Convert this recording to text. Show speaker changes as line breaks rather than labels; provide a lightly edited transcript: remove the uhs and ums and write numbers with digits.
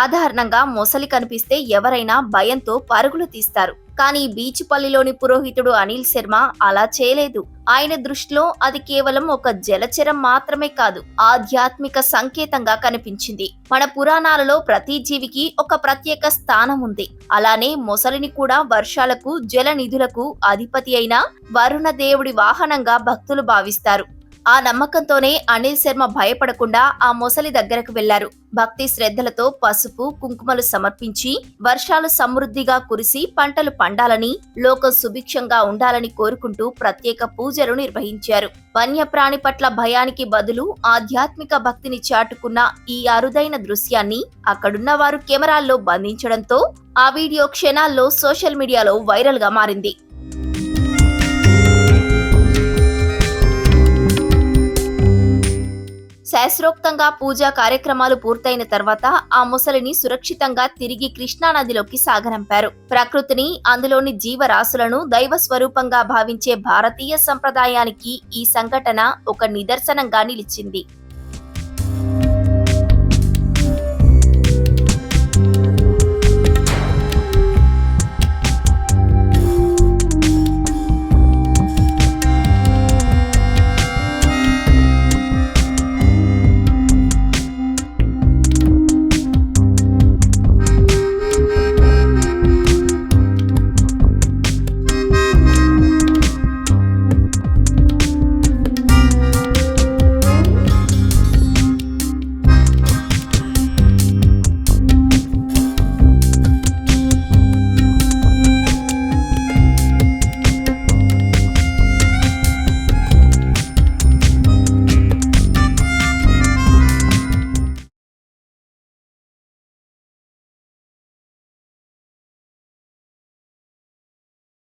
సాధారణంగా మొసలి కనిపిస్తే ఎవరైనా భయంతో పరుగులు తీస్తారు. కానీ బీచుపల్లిలోని పురోహితుడు అనిల్ శర్మ అలా చేయలేదు. ఆయన దృష్టిలో అది కేవలం ఒక జలచరం మాత్రమే కాదు, ఆధ్యాత్మిక సంకేతంగా కనిపించింది. మన పురాణాలలో ప్రతి జీవికి ఒక ప్రత్యేక స్థానం ఉంది. అలానే మొసలిని కూడా వర్షాలకు, జల నిధులకు అధిపతి అయిన వరుణ దేవుడి వాహనంగా భక్తులు భావిస్తారు. ఆ నమ్మకంతోనే అనిల్ శర్మ భయపడకుండా ఆ మొసలి దగ్గరకు వెళ్లారు. భక్తి శ్రద్ధలతో పసుపు, కుంకుమలు సమర్పించి వర్షాలు సమృద్ధిగా కురిసి పంటలు పండాలని, లోకం సుభిక్షంగా ఉండాలని కోరుకుంటూ ప్రత్యేక పూజలు నిర్వహించారు. వన్యప్రాణి పట్ల భయానికి బదులు ఆధ్యాత్మిక భక్తిని చాటుకున్న ఈ అరుదైన దృశ్యాన్ని అక్కడున్న వారు కెమెరాల్లో బంధించడంతో ఆ వీడియో క్షణాల్లో సోషల్ మీడియాలో వైరల్ గా మారింది. శాస్త్రోక్తంగా పూజా కార్యక్రమాలు పూర్తయిన తర్వాత ఆ మొసలిని సురక్షితంగా తిరిగి కృష్ణానదిలోకి సాగనంపారు. ప్రకృతిని, అందులోని జీవరాశులను దైవ స్వరూపంగా భావించే భారతీయ సంప్రదాయానికి ఈ సంఘటన ఒక నిదర్శనంగా నిలిచింది.